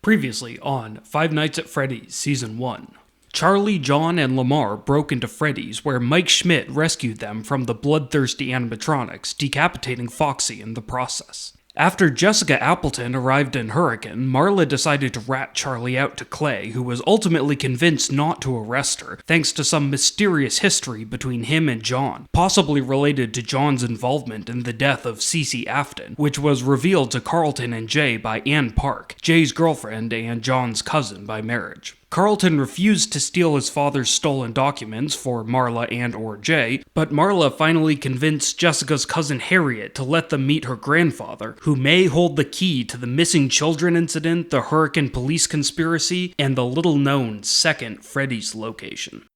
Previously on Five Nights at Freddy's Season 1. Charlie, John, and Lamar broke into Freddy's, where Mike Schmidt rescued them from the bloodthirsty animatronics, decapitating Foxy in the process. After Jessica Appleton arrived in Hurricane, Marla decided to rat Charlie out to Clay, who was ultimately convinced not to arrest her, thanks to some mysterious history between him and John, possibly related to John's involvement in the death of Cece Afton, which was revealed to Carlton and Jay by Ann Park, Jay's girlfriend and John's cousin by marriage. Carlton refused to steal his father's stolen documents for Marla and/or Jay, but Marla finally convinced Jessica's cousin Harriet to let them meet her grandfather, who may hold the key to the missing children incident, the Hurricane police conspiracy, and the little-known second Freddy's location.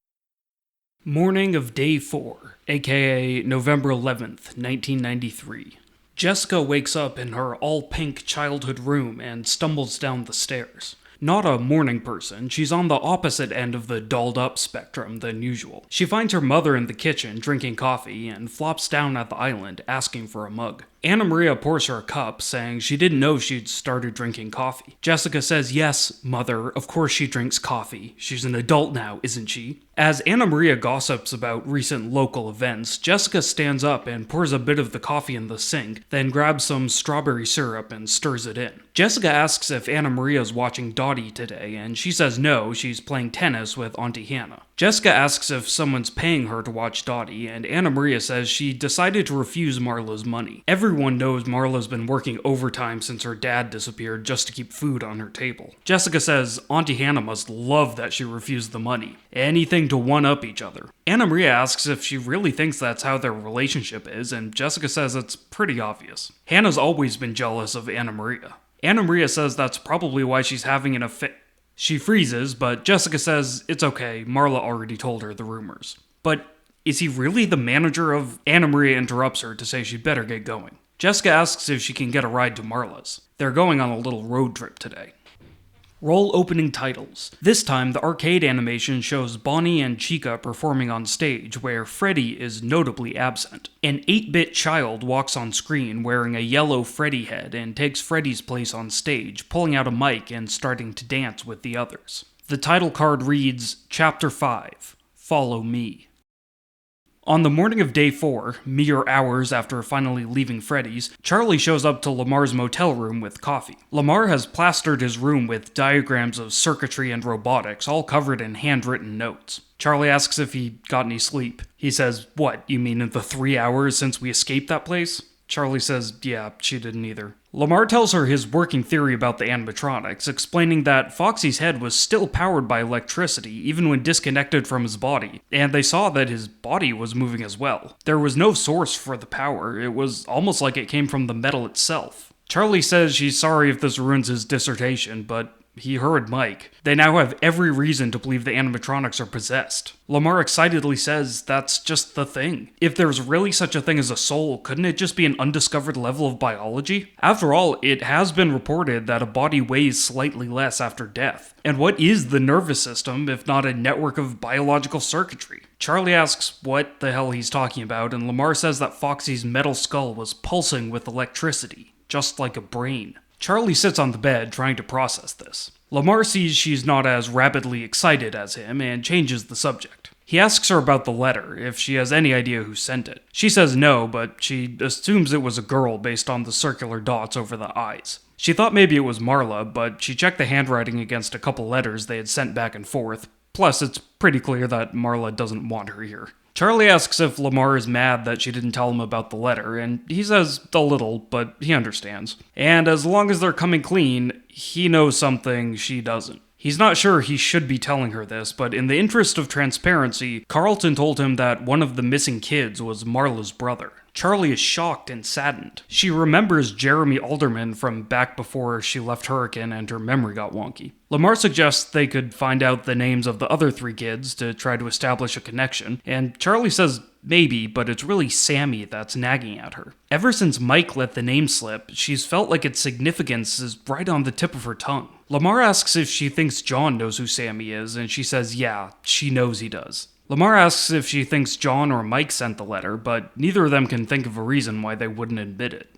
Morning of Day 4, aka November 11th, 1993. Jessica wakes up in her all-pink childhood room and stumbles down the stairs. Not a morning person, she's on the opposite end of the dolled-up spectrum than usual. She finds her mother in the kitchen drinking coffee and flops down at the island asking for a mug. Anna Maria pours her a cup, saying she didn't know she'd started drinking coffee. Jessica says, "Yes, mother, of course she drinks coffee. She's an adult now, isn't she?" As Anna Maria gossips about recent local events, Jessica stands up and pours a bit of the coffee in the sink, then grabs some strawberry syrup and stirs it in. Jessica asks if Anna Maria's watching Dottie today, and she says no, she's playing tennis with Auntie Hannah. Jessica asks if someone's paying her to watch Dottie, and Anna Maria says she decided to refuse Marla's money. Everyone knows Marla's been working overtime since her dad disappeared just to keep food on her table. Jessica says Auntie Hannah must love that she refused the money. Anything to one-up each other. Anna Maria asks if she really thinks that's how their relationship is, and Jessica says it's pretty obvious. Hannah's always been jealous of Anna Maria. Anna Maria says that's probably why she's having an affair. She freezes, but Jessica says it's okay, Marla already told her the rumors. But is he really the manager of... Anna Maria interrupts her to say she'd better get going. Jessica asks if she can get a ride to Marla's. They're going on a little road trip today. Roll opening titles. This time, the arcade animation shows Bonnie and Chica performing on stage, where Freddy is notably absent. An 8-bit child walks on screen wearing a yellow Freddy head and takes Freddy's place on stage, pulling out a mic and starting to dance with the others. The title card reads, Chapter 5, Follow Me. On the morning of Day 4, mere hours after finally leaving Freddy's, Charlie shows up to Lamar's motel room with coffee. Lamar has plastered his room with diagrams of circuitry and robotics, all covered in handwritten notes. Charlie asks if he got any sleep. He says, "What, you mean in the 3 hours since we escaped that place?" Charlie says, yeah, she didn't either. Lamar tells her his working theory about the animatronics, explaining that Foxy's head was still powered by electricity even when disconnected from his body, and they saw that his body was moving as well. There was no source for the power, it was almost like it came from the metal itself. Charlie says she's sorry if this ruins his dissertation, but he heard Mike. They now have every reason to believe the animatronics are possessed. Lamar excitedly says that's just the thing. If there's really such a thing as a soul, couldn't it just be an undiscovered level of biology? After all, it has been reported that a body weighs slightly less after death. And what is the nervous system if not a network of biological circuitry? Charlie asks what the hell he's talking about, and Lamar says that Foxy's metal skull was pulsing with electricity, just like a brain. Charlie sits on the bed trying to process this. Lamar sees she's not as rapidly excited as him and changes the subject. He asks her about the letter, if she has any idea who sent it. She says no, but she assumes it was a girl based on the circular dots over the eyes. She thought maybe it was Marla, but she checked the handwriting against a couple letters they had sent back and forth. Plus, it's pretty clear that Marla doesn't want her here. Charlie asks if Lamar is mad that she didn't tell him about the letter, and he says a little, but he understands. And as long as they're coming clean, he knows something she doesn't. He's not sure he should be telling her this, but in the interest of transparency, Carlton told him that one of the missing kids was Marla's brother. Charlie is shocked and saddened. She remembers Jeremy Alderman from back before she left Hurricane and her memory got wonky. Lamar suggests they could find out the names of the other 3 kids to try to establish a connection, and Charlie says maybe, but it's really Sammy that's nagging at her. Ever since Mike let the name slip, she's felt like its significance is right on the tip of her tongue. Lamar asks if she thinks John knows who Sammy is, and she says yeah, she knows he does. Lamar asks if she thinks John or Mike sent the letter, but neither of them can think of a reason why they wouldn't admit it.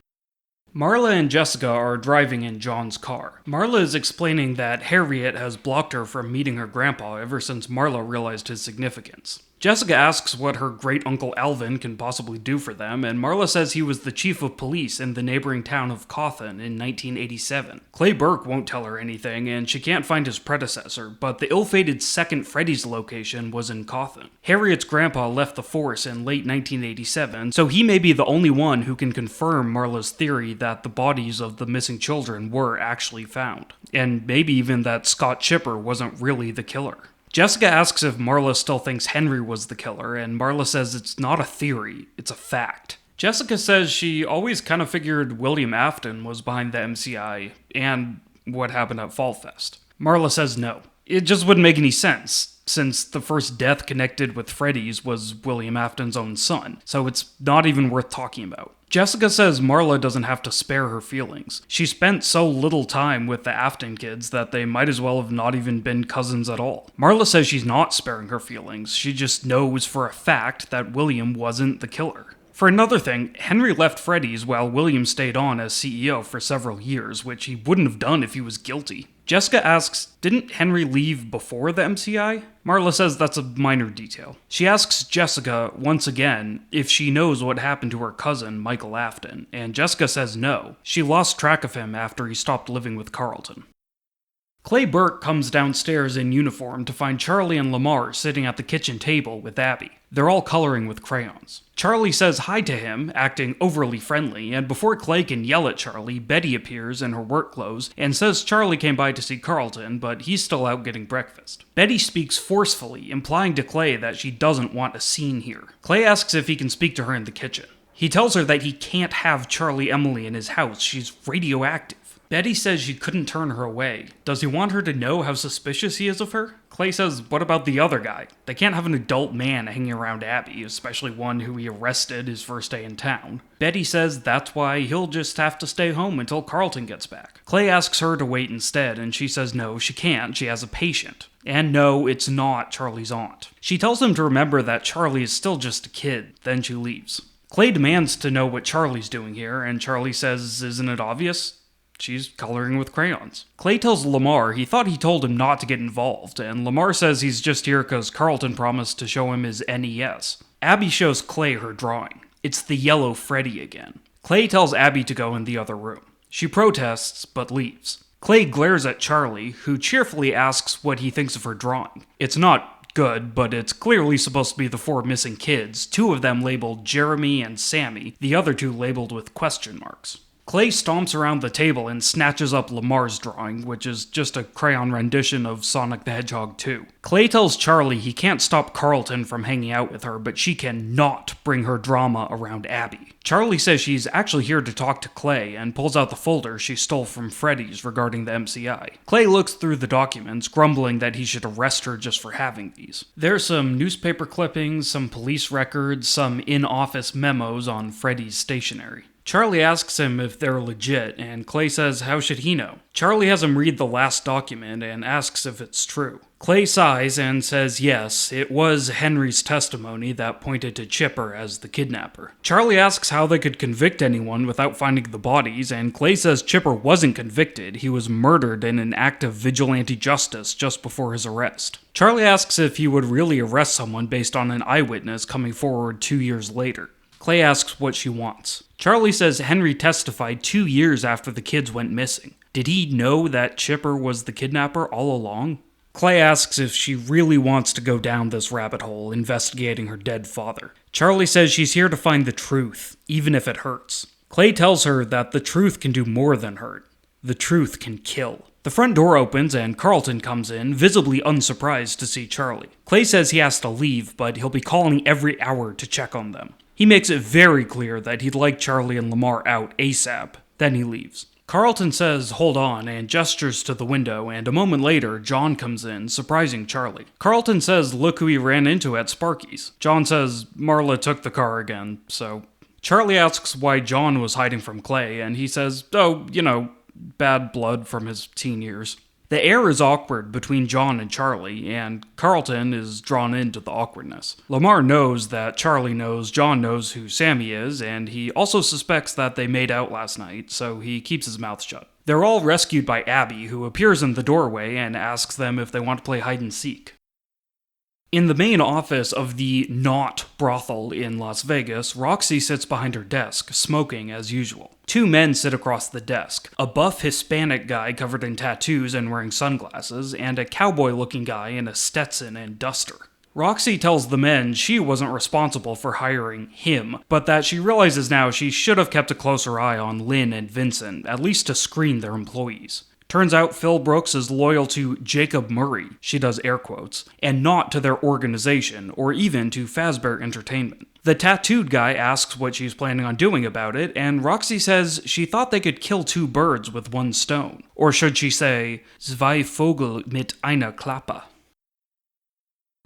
Marla and Jessica are driving in John's car. Marla is explaining that Harriet has blocked her from meeting her grandpa ever since Marla realized his significance. Jessica asks what her great-uncle Alvin can possibly do for them, and Marla says he was the chief of police in the neighboring town of Cawthon in 1987. Clay Burke won't tell her anything, and she can't find his predecessor, but the ill-fated second Freddy's location was in Cawthon. Harriet's grandpa left the force in late 1987, so he may be the only one who can confirm Marla's theory that the bodies of the missing children were actually found, and maybe even that Scott Chipper wasn't really the killer. Jessica asks if Marla still thinks Henry was the killer, and Marla says it's not a theory, it's a fact. Jessica says she always kind of figured William Afton was behind the MCI and what happened at Fall Fest. Marla says no. It just wouldn't make any sense, since the first death connected with Freddy's was William Afton's own son, so it's not even worth talking about. Jessica says Marla doesn't have to spare her feelings. She spent so little time with the Afton kids that they might as well have not even been cousins at all. Marla says she's not sparing her feelings, she just knows for a fact that William wasn't the killer. For another thing, Henry left Freddy's while William stayed on as CEO for several years, which he wouldn't have done if he was guilty. Jessica asks, didn't Henry leave before the MCI? Marla says that's a minor detail. She asks Jessica, once again, if she knows what happened to her cousin, Michael Afton, and Jessica says no. She lost track of him after he stopped living with Carlton. Clay Burke comes downstairs in uniform to find Charlie and Lamar sitting at the kitchen table with Abby. They're all coloring with crayons. Charlie says hi to him, acting overly friendly, and before Clay can yell at Charlie, Betty appears in her work clothes and says Charlie came by to see Carlton, but he's still out getting breakfast. Betty speaks forcefully, implying to Clay that she doesn't want a scene here. Clay asks if he can speak to her in the kitchen. He tells her that he can't have Charlie Emily in his house, she's radioactive. Betty says she couldn't turn her away. Does he want her to know how suspicious he is of her? Clay says, what about the other guy? They can't have an adult man hanging around Abby, especially one who he arrested his first day in town. Betty says that's why he'll just have to stay home until Carlton gets back. Clay asks her to wait instead, and she says no, she can't, she has a patient. And no, it's not Charlie's aunt. She tells him to remember that Charlie is still just a kid, then she leaves. Clay demands to know what Charlie's doing here, and Charlie says, isn't it obvious? She's coloring with crayons. Clay tells Lamar he thought he told him not to get involved, and Lamar says he's just here because Carlton promised to show him his NES. Abby shows Clay her drawing. It's the yellow Freddy again. Clay tells Abby to go in the other room. She protests, but leaves. Clay glares at Charlie, who cheerfully asks what he thinks of her drawing. It's not good, but it's clearly supposed to be the 4 missing kids, 2 of them labeled Jeremy and Sammy, the other 2 labeled with question marks. Clay stomps around the table and snatches up Lamar's drawing, which is just a crayon rendition of Sonic the Hedgehog 2. Clay tells Charlie he can't stop Carlton from hanging out with her, but she cannot bring her drama around Abby. Charlie says she's actually here to talk to Clay and pulls out the folder she stole from Freddy's regarding the MCI. Clay looks through the documents, grumbling that he should arrest her just for having these. There's some newspaper clippings, some police records, some in-office memos on Freddy's stationery. Charlie asks him if they're legit, and Clay says how should he know? Charlie has him read the last document and asks if it's true. Clay sighs and says yes, it was Henry's testimony that pointed to Chipper as the kidnapper. Charlie asks how they could convict anyone without finding the bodies, and Clay says Chipper wasn't convicted, he was murdered in an act of vigilante justice just before his arrest. Charlie asks if he would really arrest someone based on an eyewitness coming forward 2 years later. Clay asks what she wants. Charlie says Henry testified 2 years after the kids went missing. Did he know that Chipper was the kidnapper all along? Clay asks if she really wants to go down this rabbit hole, investigating her dead father. Charlie says she's here to find the truth, even if it hurts. Clay tells her that the truth can do more than hurt. The truth can kill. The front door opens and Carlton comes in, visibly unsurprised to see Charlie. Clay says he has to leave, but he'll be calling every hour to check on them. He makes it very clear that he'd like Charlie and Lamar out ASAP, then he leaves. Carlton says hold on and gestures to the window, and a moment later, John comes in, surprising Charlie. Carlton says look who he ran into at Sparky's. John says Marla took the car again, so... Charlie asks why John was hiding from Clay, and he says, oh, bad blood from his teen years. The air is awkward between John and Charlie, and Carlton is drawn into the awkwardness. Lamar knows that Charlie knows John knows who Sammy is, and he also suspects that they made out last night, so he keeps his mouth shut. They're all rescued by Abby, who appears in the doorway and asks them if they want to play hide-and-seek. In the main office of the not brothel in Las Vegas, Roxy sits behind her desk, smoking as usual. Two men sit across the desk, a buff Hispanic guy covered in tattoos and wearing sunglasses, and a cowboy-looking guy in a Stetson and duster. Roxy tells the men she wasn't responsible for hiring him, but that she realizes now she should have kept a closer eye on Lynn and Vincent, at least to screen their employees. Turns out Phil Brooks is loyal to Jacob Murray, she does air quotes, and not to their organization, or even to Fazbear Entertainment. The tattooed guy asks what she's planning on doing about it, and Roxy says she thought they could kill two birds with one stone. Or should she say, zwei Vogel mit einer Klappe.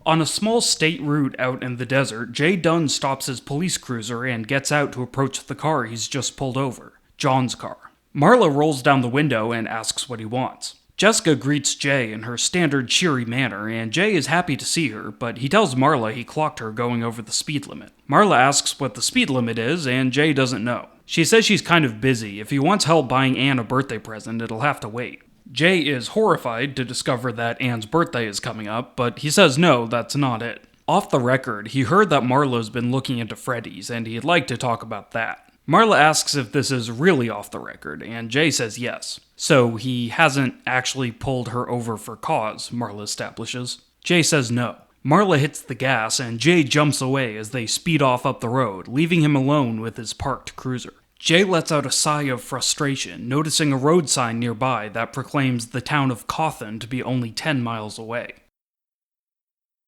On a small state route out in the desert, Jay Dunn stops his police cruiser and gets out to approach the car he's just pulled over, John's car. Marla rolls down the window and asks what he wants. Jessica greets Jay in her standard cheery manner, and Jay is happy to see her, but he tells Marla he clocked her going over the speed limit. Marla asks what the speed limit is, and Jay doesn't know. She says she's kind of busy. If he wants help buying Anne a birthday present, it'll have to wait. Jay is horrified to discover that Anne's birthday is coming up, but he says no, that's not it. Off the record, he heard that Marla's been looking into Freddy's, and he'd like to talk about that. Marla asks if this is really off the record, and Jay says yes. So he hasn't actually pulled her over for cause, Marla establishes. Jay says no. Marla hits the gas, and Jay jumps away as they speed off up the road, leaving him alone with his parked cruiser. Jay lets out a sigh of frustration, noticing a road sign nearby that proclaims the town of Cawthon to be only 10 miles away.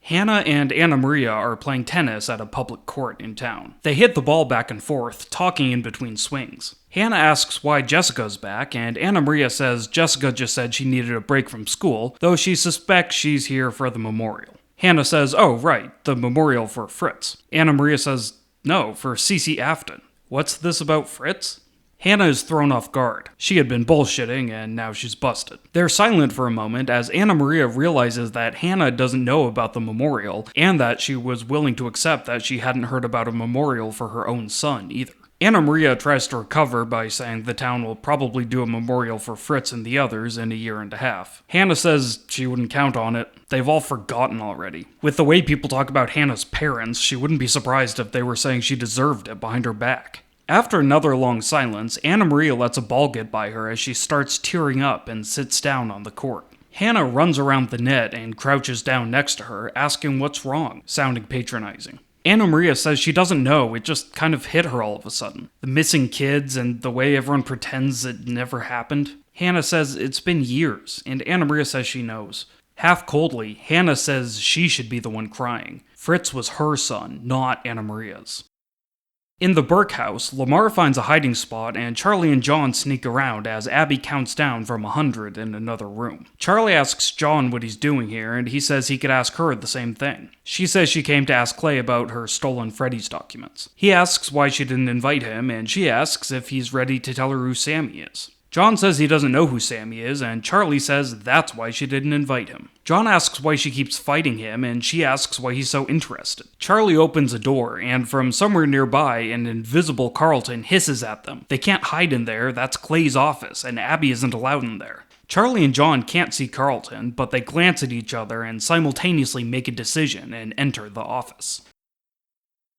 Hannah and Anna Maria are playing tennis at a public court in town. They hit the ball back and forth, talking in between swings. Hannah asks why Jessica's back, and Anna Maria says Jessica just said she needed a break from school, though she suspects she's here for the memorial. Hannah says, oh right, the memorial for Fritz. Anna Maria says, no, for Cece Afton. What's this about Fritz? Hannah is thrown off guard. She had been bullshitting, and now she's busted. They're silent for a moment as Anna Maria realizes that Hannah doesn't know about the memorial, and that she was willing to accept that she hadn't heard about a memorial for her own son either. Anna Maria tries to recover by saying the town will probably do a memorial for Fritz and the others in a year and a half. Hannah says she wouldn't count on it. They've all forgotten already. With the way people talk about Hannah's parents, she wouldn't be surprised if they were saying she deserved it behind her back. After another long silence, Anna Maria lets a ball get by her as she starts tearing up and sits down on the court. Hannah runs around the net and crouches down next to her, asking what's wrong, sounding patronizing. Anna Maria says she doesn't know, it just kind of hit her all of a sudden. The missing kids and the way everyone pretends it never happened. Hannah says it's been years, and Anna Maria says she knows. Half coldly, Hannah says she should be the one crying. Fritz was her son, not Anna Maria's. In the Burke house, Lamar finds a hiding spot and Charlie and John sneak around as Abby counts down from 100 in another room. Charlie asks John what he's doing here and he says he could ask her the same thing. She says she came to ask Clay about her stolen Freddy's documents. He asks why she didn't invite him and she asks if he's ready to tell her who Sammy is. John says he doesn't know who Sammy is, and Charlie says that's why she didn't invite him. John asks why she keeps fighting him, and she asks why he's so interested. Charlie opens a door, and from somewhere nearby, an invisible Carlton hisses at them. They can't hide in there, that's Clay's office, and Abby isn't allowed in there. Charlie and John can't see Carlton, but they glance at each other and simultaneously make a decision and enter the office.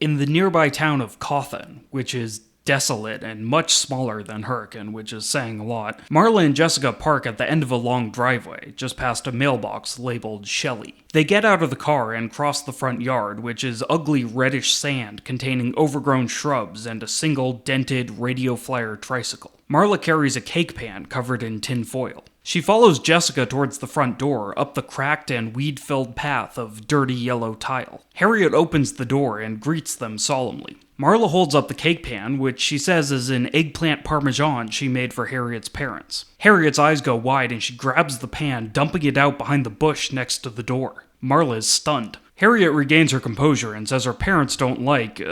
In the nearby town of Cawthon, which is desolate and much smaller than Hurricane, which is saying a lot, Marla and Jessica park at the end of a long driveway, just past a mailbox labeled Shelley. They get out of the car and cross the front yard, which is ugly reddish sand containing overgrown shrubs and a single dented radio flyer tricycle. Marla carries a cake pan covered in tin foil. She follows Jessica towards the front door, up the cracked and weed-filled path of dirty yellow tile. Harriet opens the door and greets them solemnly. Marla holds up the cake pan, which she says is an eggplant parmesan she made for Harriet's parents. Harriet's eyes go wide and she grabs the pan, dumping it out behind the bush next to the door. Marla is stunned. Harriet regains her composure and says her parents don't like,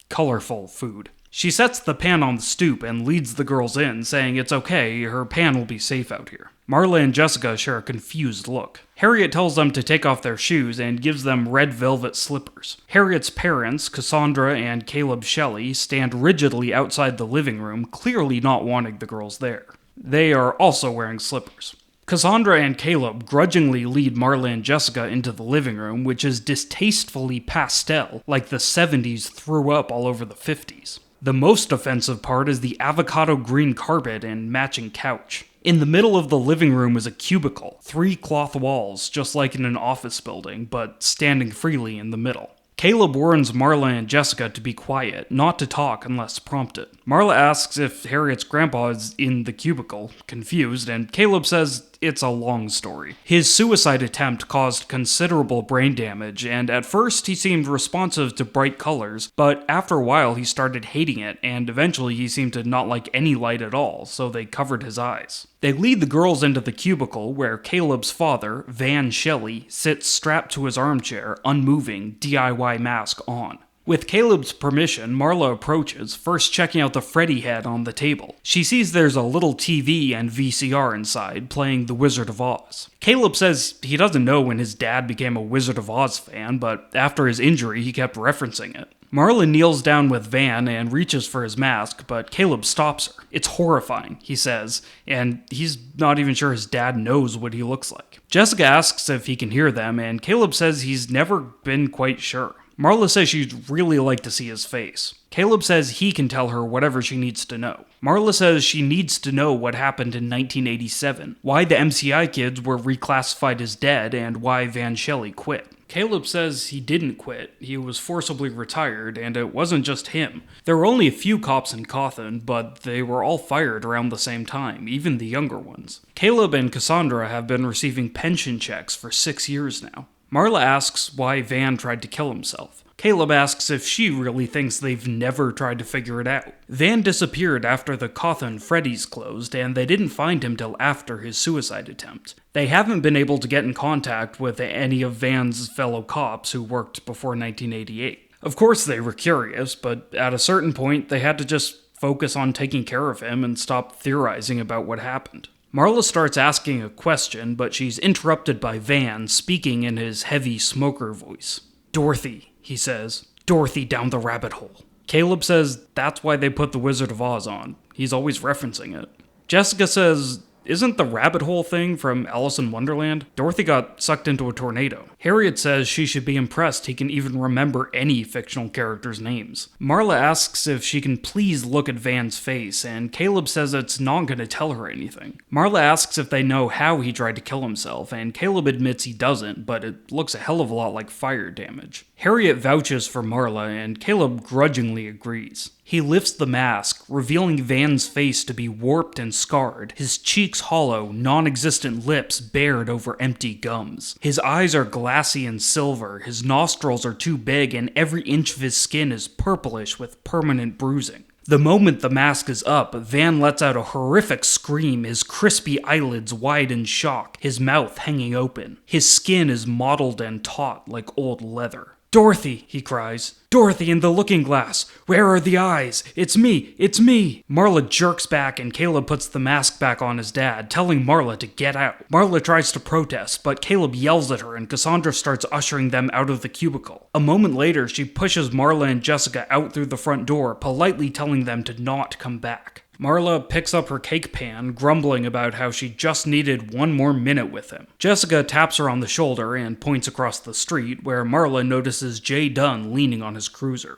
colorful food. She sets the pan on the stoop and leads the girls in, saying it's okay, her pan will be safe out here. Marla and Jessica share a confused look. Harriet tells them to take off their shoes and gives them red velvet slippers. Harriet's parents, Cassandra and Caleb Shelley, stand rigidly outside the living room, clearly not wanting the girls there. They are also wearing slippers. Cassandra and Caleb grudgingly lead Marla and Jessica into the living room, which is distastefully pastel, like the 70s threw up all over the 50s. The most offensive part is the avocado green carpet and matching couch. In the middle of the living room is a cubicle, 3 cloth walls, just like in an office building, but standing freely in the middle. Caleb warns Marla and Jessica to be quiet, not to talk unless prompted. Marla asks if Harriet's grandpa is in the cubicle, confused, and Caleb says it's a long story. His suicide attempt caused considerable brain damage, and at first he seemed responsive to bright colors, but after a while he started hating it, and eventually he seemed to not like any light at all, so they covered his eyes. They lead the girls into the cubicle where Caleb's father, Van Shelley, sits strapped to his armchair, unmoving, DIY mask on. With Caleb's permission, Marla approaches, first checking out the Freddy head on the table. She sees there's a little TV and VCR inside, playing The Wizard of Oz. Caleb says he doesn't know when his dad became a Wizard of Oz fan, but after his injury he kept referencing it. Marla kneels down with Van and reaches for his mask, but Caleb stops her. It's horrifying, he says, and he's not even sure his dad knows what he looks like. Jessica asks if he can hear them, and Caleb says he's never been quite sure. Marla says she'd really like to see his face. Caleb says he can tell her whatever she needs to know. Marla says she needs to know what happened in 1987, why the MCI kids were reclassified as dead, and why Van Shelley quit. Caleb says he didn't quit, he was forcibly retired, and it wasn't just him. There were only a few cops in Cawthon, but they were all fired around the same time, even the younger ones. Caleb and Cassandra have been receiving pension checks for 6 years now. Marla asks why Van tried to kill himself. Caleb asks if she really thinks they've never tried to figure it out. Van disappeared after the Cawthon Freddy's closed, and they didn't find him till after his suicide attempt. They haven't been able to get in contact with any of Van's fellow cops who worked before 1988. Of course they were curious, but at a certain point they had to just focus on taking care of him and stop theorizing about what happened. Marla starts asking a question, but she's interrupted by Van speaking in his heavy smoker voice. "Dorothy," he says. "Dorothy down the rabbit hole." Caleb says that's why they put the Wizard of Oz on. He's always referencing it. Jessica says, "Isn't the rabbit hole thing from Alice in Wonderland? Dorothy got sucked into a tornado." Harriet says she should be impressed he can even remember any fictional characters' names. Marla asks if she can please look at Van's face, and Caleb says it's not going to tell her anything. Marla asks if they know how he tried to kill himself, and Caleb admits he doesn't, but it looks a hell of a lot like fire damage. Harriet vouches for Marla, and Caleb grudgingly agrees. He lifts the mask, revealing Van's face to be warped and scarred, his cheeks hollow, non-existent lips bared over empty gums. His eyes are glassy and silver, his nostrils are too big, and every inch of his skin is purplish with permanent bruising. The moment the mask is up, Van lets out a horrific scream, his crispy eyelids wide in shock, his mouth hanging open. His skin is mottled and taut like old leather. "Dorothy," he cries. "Dorothy in the looking glass. Where are the eyes? It's me! It's me!" Marla jerks back and Caleb puts the mask back on his dad, telling Marla to get out. Marla tries to protest, but Caleb yells at her and Cassandra starts ushering them out of the cubicle. A moment later, she pushes Marla and Jessica out through the front door, politely telling them to not come back. Marla picks up her cake pan, grumbling about how she just needed one more minute with him. Jessica taps her on the shoulder and points across the street, where Marla notices Jay Dunn leaning on his cruiser.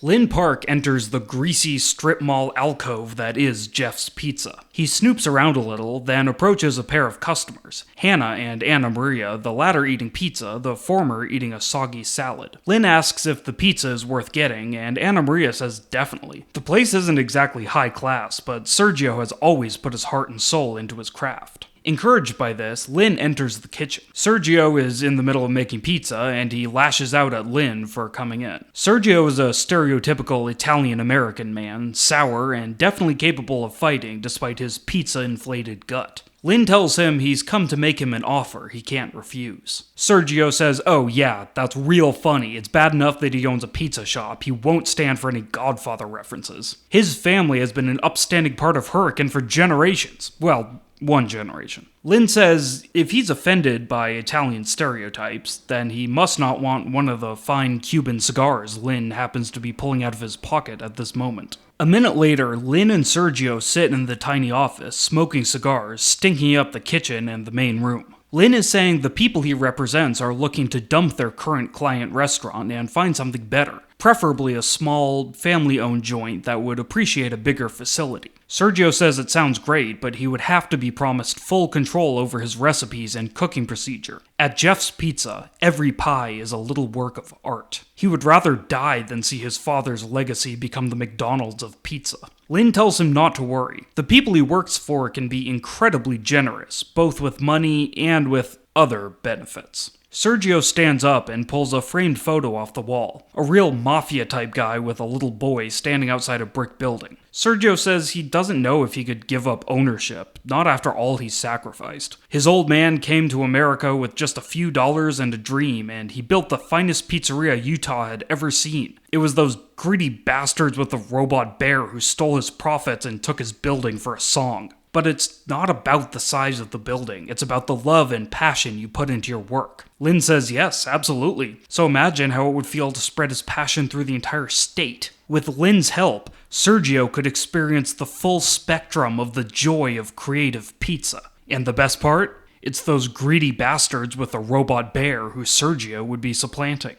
Lynn Park enters the greasy strip mall alcove that is Jeff's Pizza. He snoops around a little, then approaches a pair of customers, Hannah and Anna Maria, the latter eating pizza, the former eating a soggy salad. Lynn asks if the pizza is worth getting, and Anna Maria says definitely. The place isn't exactly high class, but Sergio has always put his heart and soul into his craft. Encouraged by this, Lynn enters the kitchen. Sergio is in the middle of making pizza, and he lashes out at Lynn for coming in. Sergio is a stereotypical Italian-American man, sour and definitely capable of fighting despite his pizza-inflated gut. Lynn tells him he's come to make him an offer he can't refuse. Sergio says, "Oh yeah, that's real funny. It's bad enough that he owns a pizza shop. He won't stand for any Godfather references. His family has been an upstanding part of Hurricane for generations. Well, One generation. Lynn says if he's offended by Italian stereotypes, then he must not want one of the fine Cuban cigars Lynn happens to be pulling out of his pocket at this moment. A minute later, Lynn and Sergio sit in the tiny office, smoking cigars, stinking up the kitchen and the main room. Lynn is saying the people he represents are looking to dump their current client restaurant and find something better, preferably a small, family-owned joint that would appreciate a bigger facility. Sergio says it sounds great, but he would have to be promised full control over his recipes and cooking procedure. At Jeff's Pizza, every pie is a little work of art. He would rather die than see his father's legacy become the McDonald's of pizza. Lynn tells him not to worry. The people he works for can be incredibly generous, both with money and with other benefits. Sergio stands up and pulls a framed photo off the wall. A real mafia-type guy with a little boy standing outside a brick building. Sergio says he doesn't know if he could give up ownership, not after all he's sacrificed. His old man came to America with just a few dollars and a dream, and he built the finest pizzeria Utah had ever seen. It was those greedy bastards with the robot bear who stole his profits and took his building for a song. But it's not about the size of the building, it's about the love and passion you put into your work. Lynn says yes, absolutely. So imagine how it would feel to spread his passion through the entire state. With Lynn's help, Sergio could experience the full spectrum of the joy of creative pizza. And the best part? It's those greedy bastards with the robot bear who Sergio would be supplanting.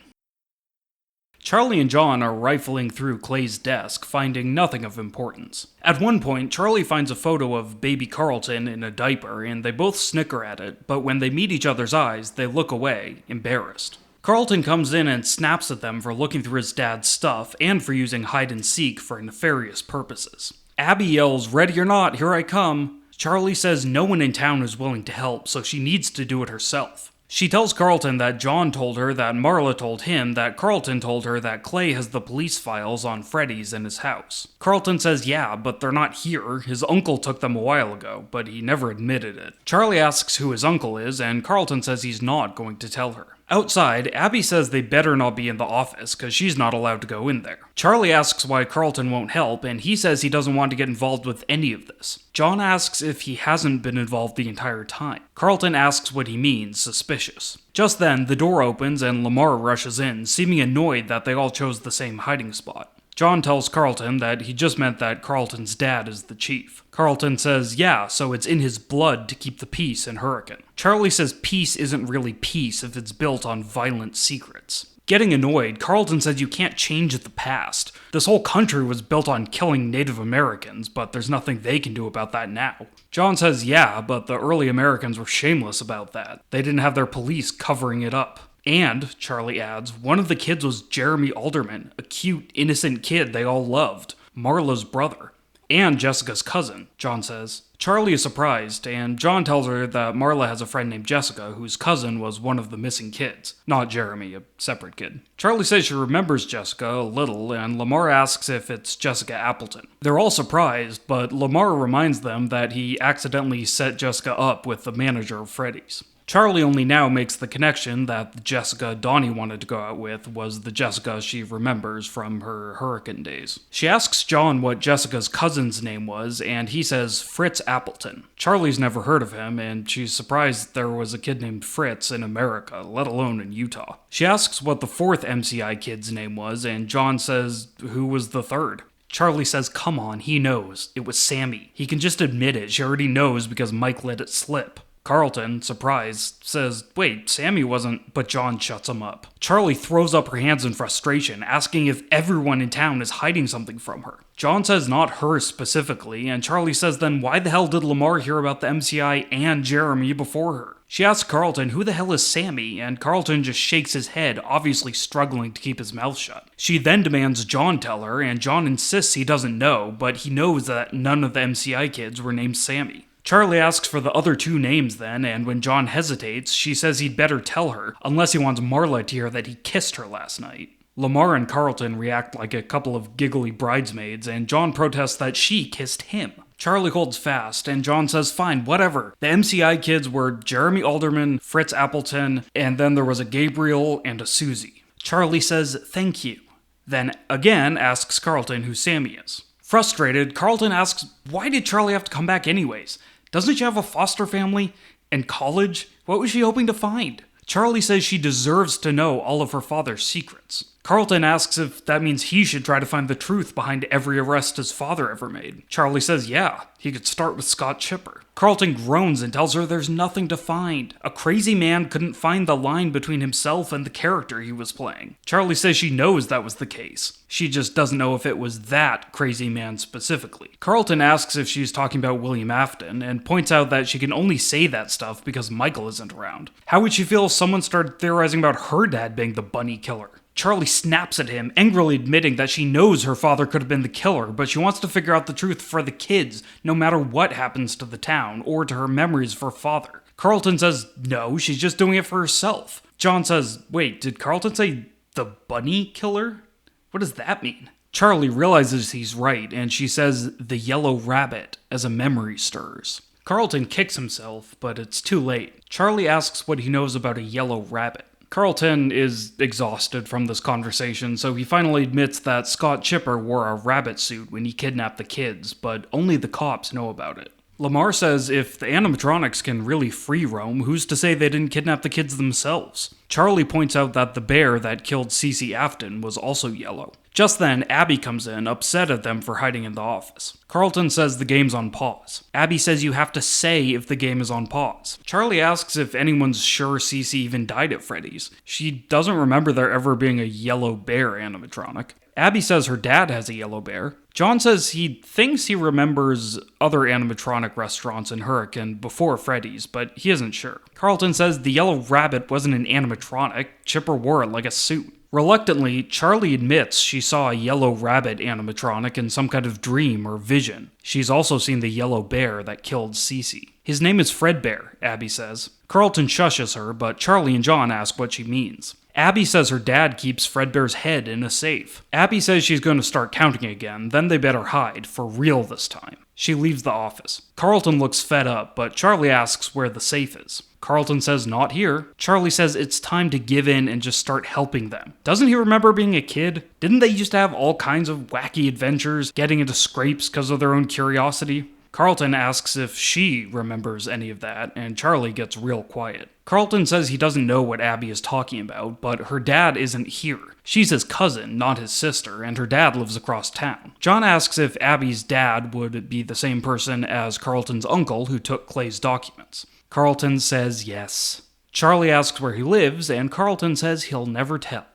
Charlie and John are rifling through Clay's desk, finding nothing of importance. At one point, Charlie finds a photo of baby Carlton in a diaper, and they both snicker at it, but when they meet each other's eyes, they look away, embarrassed. Carlton comes in and snaps at them for looking through his dad's stuff, and for using hide-and-seek for nefarious purposes. Abby yells, "Ready or not, here I come." Charlie says no one in town is willing to help, so she needs to do it herself. She tells Carlton that John told her that Marla told him that Carlton told her that Clay has the police files on Freddy's in his house. Carlton says yeah, but they're not here. His uncle took them a while ago, but he never admitted it. Charlie asks who his uncle is, and Carlton says he's not going to tell her. Outside, Abby says they better not be in the office, because she's not allowed to go in there. Charlie asks why Carlton won't help, and he says he doesn't want to get involved with any of this. John asks if he hasn't been involved the entire time. Carlton asks what he means, suspicious. Just then, the door opens and Lamar rushes in, seeming annoyed that they all chose the same hiding spot. John tells Carlton that he just meant that Carlton's dad is the chief. Carlton says, yeah, so it's in his blood to keep the peace in Hurricane. Charlie says peace isn't really peace if it's built on violent secrets. Getting annoyed, Carlton says you can't change the past. This whole country was built on killing Native Americans, but there's nothing they can do about that now. John says, yeah, but the early Americans were shameless about that. They didn't have their police covering it up. And, Charlie adds, one of the kids was Jeremy Alderman, a cute, innocent kid they all loved, Marla's brother. And Jessica's cousin, John says. Charlie is surprised, and John tells her that Marla has a friend named Jessica, whose cousin was one of the missing kids. Not Jeremy, a separate kid. Charlie says she remembers Jessica a little, and Lamar asks if it's Jessica Appleton. They're all surprised, but Lamar reminds them that he accidentally set Jessica up with the manager of Freddy's. Charlie only now makes the connection that the Jessica Donnie wanted to go out with was the Jessica she remembers from her Hurricane days. She asks John what Jessica's cousin's name was, and he says Fritz Appleton. Charlie's never heard of him, and she's surprised there was a kid named Fritz in America, let alone in Utah. She asks what the fourth MCI kid's name was, and John says who was the third. Charlie says, come on, he knows. It was Sammy. He can just admit it. She already knows because Mike let it slip. Carlton, surprised, says, wait, Sammy wasn't, but John shuts him up. Charlie throws up her hands in frustration, asking if everyone in town is hiding something from her. John says not her specifically, and Charlie says then why the hell did Lamar hear about the MCI and Jeremy before her? She asks Carlton who the hell is Sammy, and Carlton just shakes his head, obviously struggling to keep his mouth shut. She then demands John tell her, and John insists he doesn't know, but he knows that none of the MCI kids were named Sammy. Charlie asks for the other two names then, and when John hesitates, she says he'd better tell her, unless he wants Marla to hear that he kissed her last night. Lamar and Carlton react like a couple of giggly bridesmaids, and John protests that she kissed him. Charlie holds fast, and John says, fine, whatever. The MCI kids were Jeremy Alderman, Fritz Appleton, and then there was a Gabriel and a Susie. Charlie says, thank you. Then again asks Carlton who Sammy is. Frustrated, Carlton asks, why did Charlie have to come back anyways? Doesn't she have a foster family? And college? What was she hoping to find? Charlie says she deserves to know all of her father's secrets. Carlton asks if that means he should try to find the truth behind every arrest his father ever made. Charlie says yeah, he could start with Scott Chipper. Carlton groans and tells her there's nothing to find. A crazy man couldn't find the line between himself and the character he was playing. Charlie says she knows that was the case. She just doesn't know if it was that crazy man specifically. Carlton asks if she's talking about William Afton and points out that she can only say that stuff because Michael isn't around. How would she feel if someone started theorizing about her dad being the bunny killer? Charlie snaps at him, angrily admitting that she knows her father could have been the killer, but she wants to figure out the truth for the kids, no matter what happens to the town or to her memories of her father. Carlton says no, she's just doing it for herself. John says, wait, did Carlton say the bunny killer? What does that mean? Charlie realizes he's right, and she says the yellow rabbit as a memory stirs. Carlton kicks himself, but it's too late. Charlie asks what he knows about a yellow rabbit. Carlton is exhausted from this conversation, so he finally admits that Scott Chipper wore a rabbit suit when he kidnapped the kids, but only the cops know about it. Lamar says if the animatronics can really free roam, who's to say they didn't kidnap the kids themselves? Charlie points out that the bear that killed Cece Afton was also yellow. Just then, Abby comes in, upset at them for hiding in the office. Carlton says the game's on pause. Abby says you have to say if the game is on pause. Charlie asks if anyone's sure Cece even died at Freddy's. She doesn't remember there ever being a yellow bear animatronic. Abby says her dad has a yellow bear. John says he thinks he remembers other animatronic restaurants in Hurricane before Freddy's, but he isn't sure. Carlton says the yellow rabbit wasn't an animatronic. Chipper wore it like a suit. Reluctantly, Charlie admits she saw a yellow rabbit animatronic in some kind of dream or vision. She's also seen the yellow bear that killed Cece. His name is Fredbear, Abby says. Carlton shushes her, but Charlie and John ask what she means. Abby says her dad keeps Fredbear's head in a safe. Abby says she's going to start counting again, then they better hide, for real this time. She leaves the office. Carlton looks fed up, but Charlie asks where the safe is. Carlton says not here. Charlie says it's time to give in and just start helping them. Doesn't he remember being a kid? Didn't they used to have all kinds of wacky adventures, getting into scrapes because of their own curiosity? Carlton asks if she remembers any of that, and Charlie gets real quiet. Carlton says he doesn't know what Abby is talking about, but her dad isn't here. She's his cousin, not his sister, and her dad lives across town. John asks if Abby's dad would be the same person as Carlton's uncle who took Clay's documents. Carlton says yes. Charlie asks where he lives, and Carlton says he'll never tell.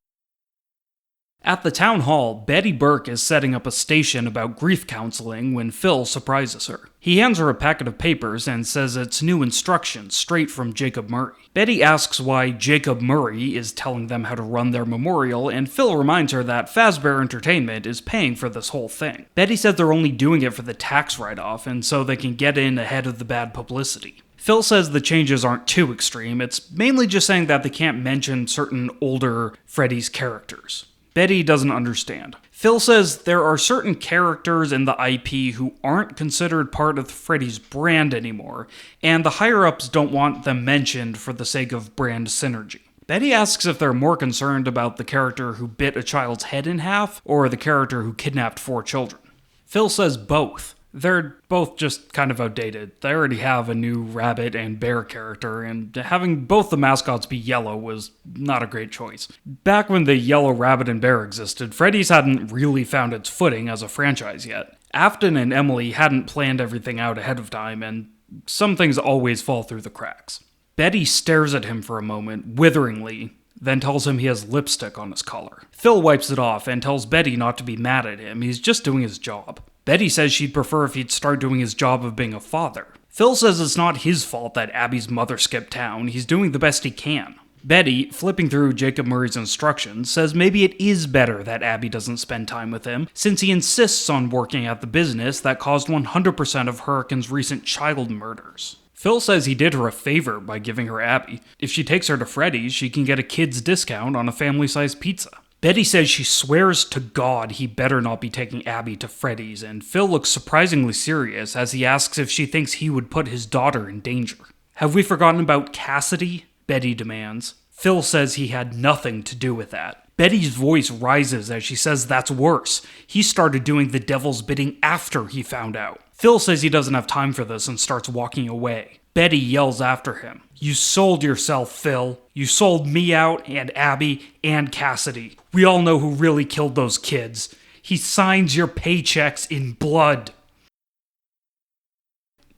At the town hall, Betty Burke is setting up a station about grief counseling when Phil surprises her. He hands her a packet of papers and says it's new instructions straight from Jacob Murray. Betty asks why Jacob Murray is telling them how to run their memorial, and Phil reminds her that Fazbear Entertainment is paying for this whole thing. Betty says they're only doing it for the tax write-off, and so they can get in ahead of the bad publicity. Phil says the changes aren't too extreme, it's mainly just saying that they can't mention certain older Freddy's characters. Betty doesn't understand. Phil says there are certain characters in the IP who aren't considered part of Freddy's brand anymore, and the higher-ups don't want them mentioned for the sake of brand synergy. Betty asks if they're more concerned about the character who bit a child's head in half, or the character who kidnapped 4 children. Phil says both. They're both just kind of outdated. They already have a new rabbit and bear character, and having both the mascots be yellow was not a great choice. Back when the yellow rabbit and bear existed, Freddy's hadn't really found its footing as a franchise yet. Afton and Emily hadn't planned everything out ahead of time, and some things always fall through the cracks. Betty stares at him for a moment, witheringly, then tells him he has lipstick on his collar. Phil wipes it off and tells Betty not to be mad at him, he's just doing his job. Betty says she'd prefer if he'd start doing his job of being a father. Phil says it's not his fault that Abby's mother skipped town, he's doing the best he can. Betty, flipping through Jacob Murray's instructions, says maybe it is better that Abby doesn't spend time with him, since he insists on working at the business that caused 100% of Hurricane's recent child murders. Phil says he did her a favor by giving her Abby. If she takes her to Freddy's, she can get a kid's discount on a family-sized pizza. Betty says she swears to God he better not be taking Abby to Freddy's, and Phil looks surprisingly serious as he asks if she thinks he would put his daughter in danger. Have we forgotten about Cassidy? Betty demands. Phil says he had nothing to do with that. Betty's voice rises as she says that's worse. He started doing the devil's bidding after he found out. Phil says he doesn't have time for this and starts walking away. Betty yells after him. "You sold yourself, Phil. You sold me out, and Abby, and Cassidy. We all know who really killed those kids. He signs your paychecks in blood."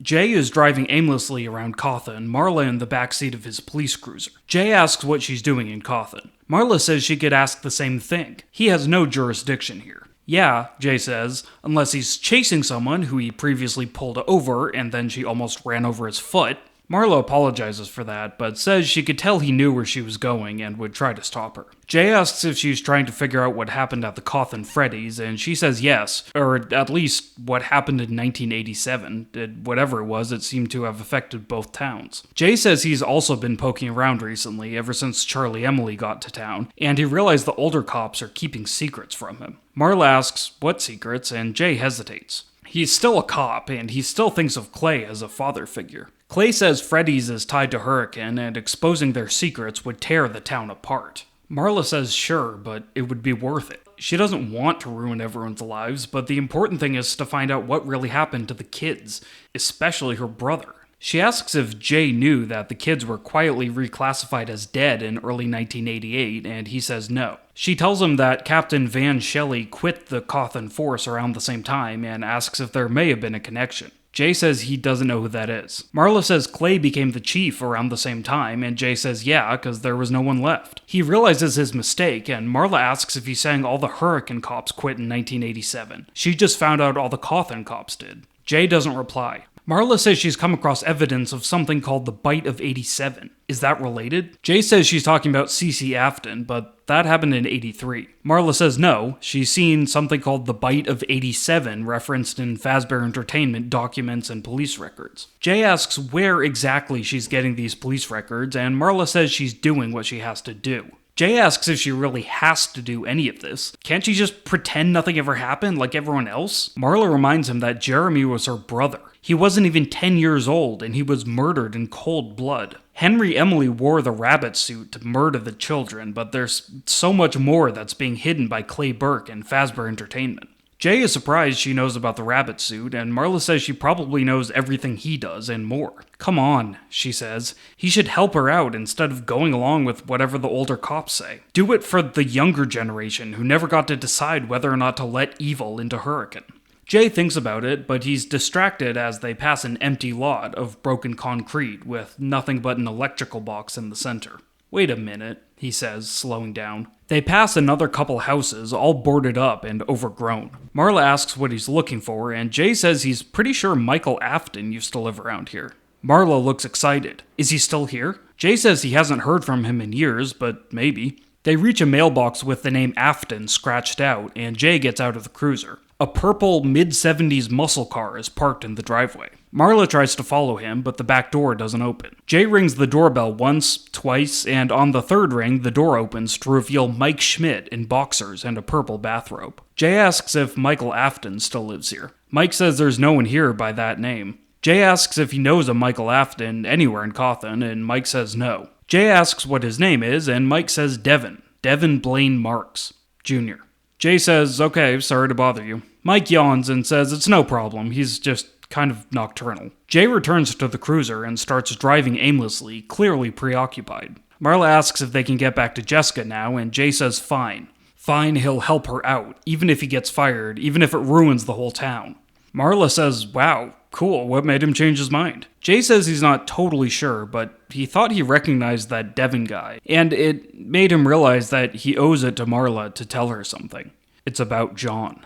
Jay is driving aimlessly around Cawthon, Marla in the backseat of his police cruiser. Jay asks what she's doing in Cawthon. Marla says she could ask the same thing. He has no jurisdiction here. "Yeah," Jay says, "unless he's chasing someone who he previously pulled over and then she almost ran over his foot." Marla apologizes for that, but says she could tell he knew where she was going and would try to stop her. Jay asks if she's trying to figure out what happened at the Cawthon Freddy's, and she says yes, or at least what happened in 1987. Whatever it was, it seemed to have affected both towns. Jay says he's also been poking around recently, ever since Charlie Emily got to town, and he realized the older cops are keeping secrets from him. Marla asks what secrets, and Jay hesitates. He's still a cop, and he still thinks of Clay as a father figure. Clay says Freddy's is tied to Hurricane, and exposing their secrets would tear the town apart. Marla says sure, but it would be worth it. She doesn't want to ruin everyone's lives, but the important thing is to find out what really happened to the kids, especially her brother. She asks if Jay knew that the kids were quietly reclassified as dead in early 1988, and he says no. She tells him that Captain Van Shelley quit the Cawthon Force around the same time and asks if there may have been a connection. Jay says he doesn't know who that is. Marla says Clay became the chief around the same time, and Jay says yeah, because there was no one left. He realizes his mistake, and Marla asks if he's saying all the Hurricane cops quit in 1987. She just found out all the Cawthon cops did. Jay doesn't reply. Marla says she's come across evidence of something called the Bite of 87. Is that related? Jay says she's talking about C.C. Afton, but that happened in 83. Marla says no, she's seen something called the Bite of 87 referenced in Fazbear Entertainment documents and police records. Jay asks where exactly she's getting these police records, and Marla says she's doing what she has to do. Jay asks if she really has to do any of this. Can't she just pretend nothing ever happened like everyone else? Marla reminds him that Jeremy was her brother. He wasn't even 10 years old, and he was murdered in cold blood. Henry Emily wore the rabbit suit to murder the children, but there's so much more that's being hidden by Clay Burke and Fazbear Entertainment. Jay is surprised she knows about the rabbit suit, and Marla says she probably knows everything he does and more. "Come on," she says. "He should help her out instead of going along with whatever the older cops say. Do it for the younger generation who never got to decide whether or not to let evil into Hurricane." Jay thinks about it, but he's distracted as they pass an empty lot of broken concrete with nothing but an electrical box in the center. "Wait a minute," he says, slowing down. They pass another couple houses, all boarded up and overgrown. Marla asks what he's looking for, and Jay says he's pretty sure Michael Afton used to live around here. Marla looks excited. Is he still here? Jay says he hasn't heard from him in years, but maybe. They reach a mailbox with the name Afton scratched out, and Jay gets out of the cruiser. A purple mid-70s muscle car is parked in the driveway. Marla tries to follow him, but the back door doesn't open. Jay rings the doorbell once, twice, and on the third ring, the door opens to reveal Mike Schmidt in boxers and a purple bathrobe. Jay asks if Michael Afton still lives here. Mike says there's no one here by that name. Jay asks if he knows a Michael Afton anywhere in Cawthon, and Mike says no. Jay asks what his name is, and Mike says Devin Blaine Marks, Jr. Jay says, "Okay, sorry to bother you." Mike yawns and says it's no problem, he's just kind of nocturnal. Jay returns to the cruiser and starts driving aimlessly, clearly preoccupied. Marla asks if they can get back to Jessica now, and Jay says fine. Fine, he'll help her out, even if he gets fired, even if it ruins the whole town. Marla says, wow, cool, what made him change his mind? Jay says he's not totally sure, but he thought he recognized that Devin guy, and it made him realize that he owes it to Marla to tell her something. It's about John.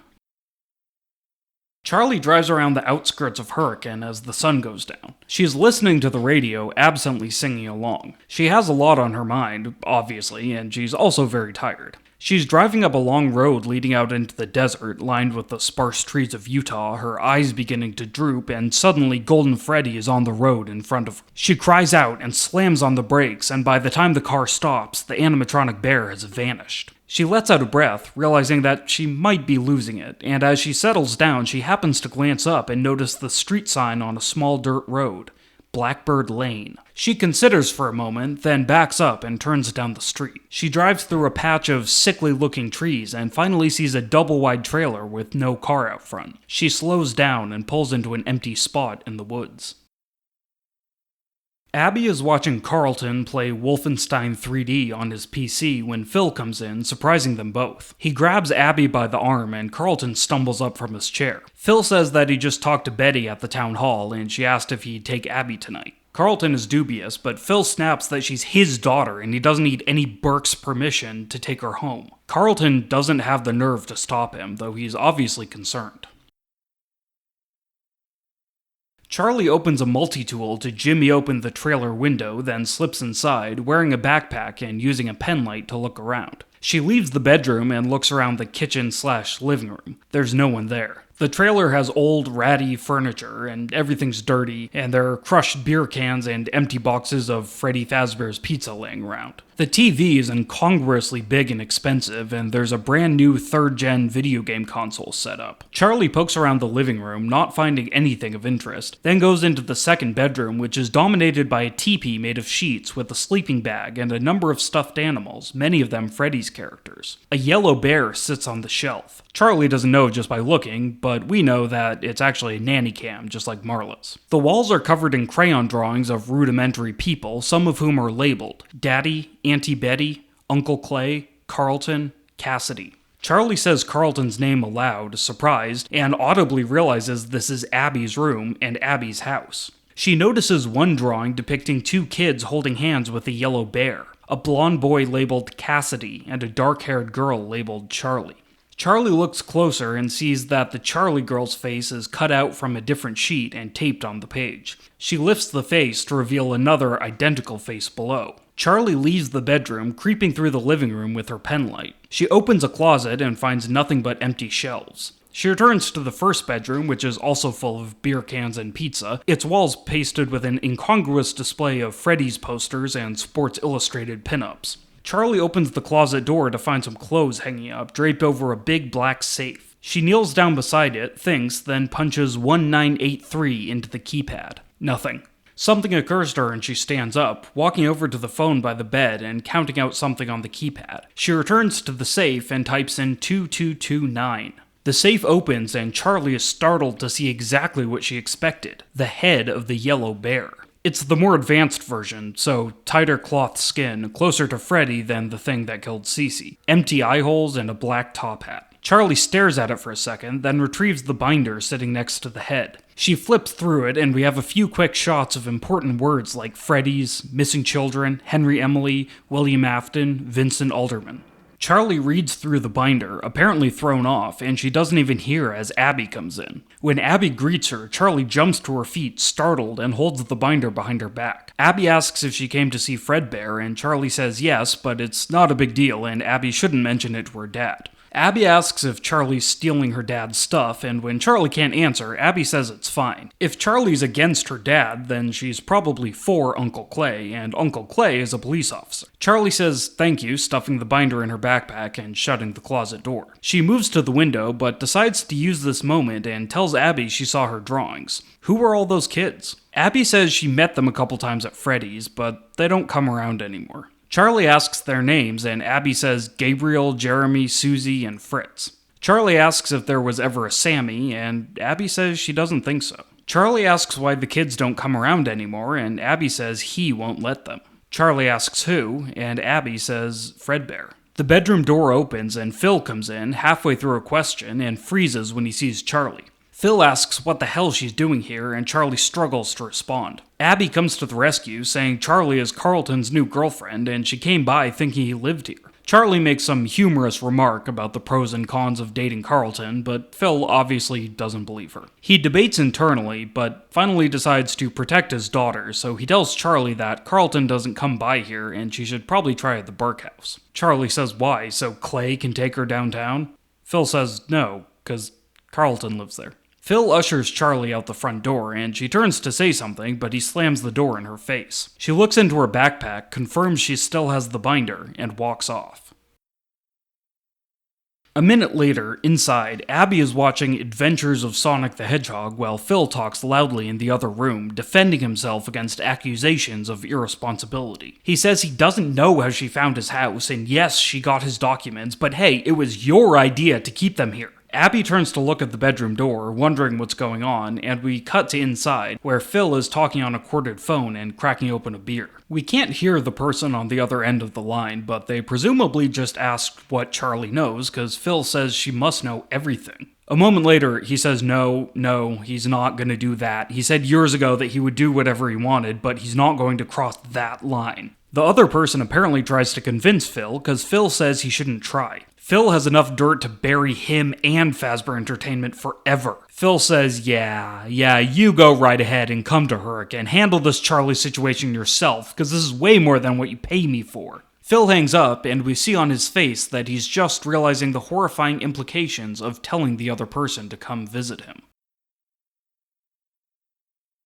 Charlie drives around the outskirts of Hurricane as the sun goes down. She is listening to the radio, absently singing along. She has a lot on her mind, obviously, and she's also very tired. She's driving up a long road leading out into the desert, lined with the sparse trees of Utah, her eyes beginning to droop, and suddenly Golden Freddy is on the road in front of her. She cries out and slams on the brakes, and by the time the car stops, the animatronic bear has vanished. She lets out a breath, realizing that she might be losing it, and as she settles down, she happens to glance up and notice the street sign on a small dirt road. Blackbird Lane. She considers for a moment, then backs up and turns down the street. She drives through a patch of sickly-looking trees and finally sees a double-wide trailer with no car out front. She slows down and pulls into an empty spot in the woods. Abby is watching Carlton play Wolfenstein 3D on his PC when Phil comes in, surprising them both. He grabs Abby by the arm and Carlton stumbles up from his chair. Phil says that he just talked to Betty at the town hall and she asked if he'd take Abby tonight. Carlton is dubious, but Phil snaps that she's his daughter and he doesn't need any Burke's permission to take her home. Carlton doesn't have the nerve to stop him, though he's obviously concerned. Charlie opens a multi-tool to jimmy open the trailer window, then slips inside, wearing a backpack and using a pen light to look around. She leaves the bedroom and looks around the kitchen/living room. There's no one there. The trailer has old, ratty furniture, and everything's dirty, and there are crushed beer cans and empty boxes of Freddy Fazbear's pizza laying around. The TV is incongruously big and expensive, and there's a brand new 3rd-gen video game console set up. Charlie pokes around the living room, not finding anything of interest, then goes into the second bedroom, which is dominated by a teepee made of sheets with a sleeping bag and a number of stuffed animals, many of them Freddy's characters. A yellow bear sits on the shelf. Charlie doesn't know just by looking, but we know that it's actually a nanny cam, just like Marla's. The walls are covered in crayon drawings of rudimentary people, some of whom are labeled Daddy, Auntie Betty, Uncle Clay, Carlton, Cassidy. Charlie says Carlton's name aloud, surprised, and audibly realizes this is Abby's room and Abby's house. She notices one drawing depicting 2 kids holding hands with a yellow bear, a blonde boy labeled Cassidy, and a dark-haired girl labeled Charlie. Charlie looks closer and sees that the Charlie girl's face is cut out from a different sheet and taped on the page. She lifts the face to reveal another identical face below. Charlie leaves the bedroom, creeping through the living room with her pen light. She opens a closet and finds nothing but empty shelves. She returns to the first bedroom, which is also full of beer cans and pizza, its walls pasted with an incongruous display of Freddy's posters and Sports Illustrated pinups. Charlie opens the closet door to find some clothes hanging up, draped over a big black safe. She kneels down beside it, thinks, then punches 1983 into the keypad. Nothing. Something occurs to her and she stands up, walking over to the phone by the bed and counting out something on the keypad. She returns to the safe and types in 2229. The safe opens and Charlie is startled to see exactly what she expected, the head of the yellow bear. It's the more advanced version, so tighter cloth skin, closer to Freddy than the thing that killed Cece. Empty eye holes and a black top hat. Charlie stares at it for a second, then retrieves the binder sitting next to the head. She flips through it, and we have a few quick shots of important words like Freddy's, missing children, Henry Emily, William Afton, Vincent Alderman. Charlie reads through the binder, apparently thrown off, and she doesn't even hear as Abby comes in. When Abby greets her, Charlie jumps to her feet, startled, and holds the binder behind her back. Abby asks if she came to see Fredbear, and Charlie says yes, but it's not a big deal, and Abby shouldn't mention it to her dad. Abby asks if Charlie's stealing her dad's stuff, and when Charlie can't answer, Abby says it's fine. If Charlie's against her dad, then she's probably for Uncle Clay, and Uncle Clay is a police officer. Charlie says thank you, stuffing the binder in her backpack and shutting the closet door. She moves to the window, but decides to use this moment and tells Abby she saw her drawings. Who were all those kids? Abby says she met them a couple times at Freddy's, but they don't come around anymore. Charlie asks their names, and Abby says Gabriel, Jeremy, Susie, and Fritz. Charlie asks if there was ever a Sammy, and Abby says she doesn't think so. Charlie asks why the kids don't come around anymore, and Abby says he won't let them. Charlie asks who, and Abby says Fredbear. The bedroom door opens, and Phil comes in, halfway through a question, and freezes when he sees Charlie. Phil asks what the hell she's doing here, and Charlie struggles to respond. Abby comes to the rescue, saying Charlie is Carlton's new girlfriend, and she came by thinking he lived here. Charlie makes some humorous remark about the pros and cons of dating Carlton, but Phil obviously doesn't believe her. He debates internally, but finally decides to protect his daughter, so he tells Charlie that Carlton doesn't come by here and she should probably try at the Burke house. Charlie says why, so Clay can take her downtown? Phil says no, because Carlton lives there. Phil ushers Charlie out the front door, and she turns to say something, but he slams the door in her face. She looks into her backpack, confirms she still has the binder, and walks off. A minute later, inside, Abby is watching Adventures of Sonic the Hedgehog while Phil talks loudly in the other room, defending himself against accusations of irresponsibility. He says he doesn't know how she found his house, and yes, she got his documents, but hey, it was your idea to keep them here. Abby turns to look at the bedroom door, wondering what's going on, and we cut to inside, where Phil is talking on a corded phone and cracking open a beer. We can't hear the person on the other end of the line, but they presumably just asked what Charlie knows, because Phil says she must know everything. A moment later, he says no, he's not going to do that. He said years ago that he would do whatever he wanted, but he's not going to cross that line. The other person apparently tries to convince Phil, because Phil says he shouldn't try. Phil has enough dirt to bury him and Fazbear Entertainment forever. Phil says, yeah, you go right ahead and come to Hurricane. Handle this Charlie situation yourself, because this is way more than what you pay me for. Phil hangs up, and we see on his face that he's just realizing the horrifying implications of telling the other person to come visit him.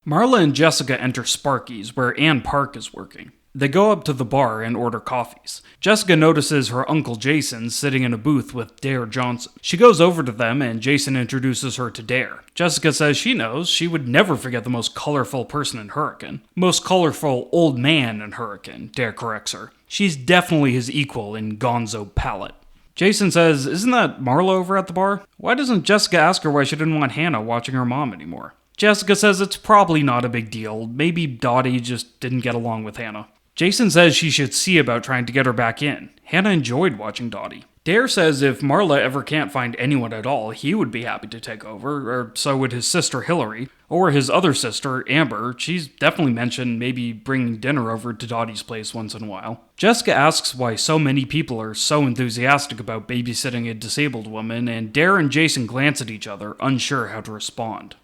Marla and Jessica enter Sparky's, where Ann Park is working. They go up to the bar and order coffees. Jessica notices her uncle Jason sitting in a booth with Dare Johnson. She goes over to them and Jason introduces her to Dare. Jessica says she knows she would never forget the most colorful person in Hurricane. Most colorful old man in Hurricane, Dare corrects her. She's definitely his equal in gonzo palette. Jason says, isn't that Marla over at the bar? Why doesn't Jessica ask her why she didn't want Hannah watching her mom anymore? Jessica says it's probably not a big deal. Maybe Dottie just didn't get along with Hannah. Jason says she should see about trying to get her back in. Hannah enjoyed watching Dottie. Dare says if Marla ever can't find anyone at all, he would be happy to take over, or so would his sister Hillary, or his other sister, Amber. She's definitely mentioned maybe bringing dinner over to Dottie's place once in a while. Jessica asks why so many people are so enthusiastic about babysitting a disabled woman, and Dare and Jason glance at each other, unsure how to respond.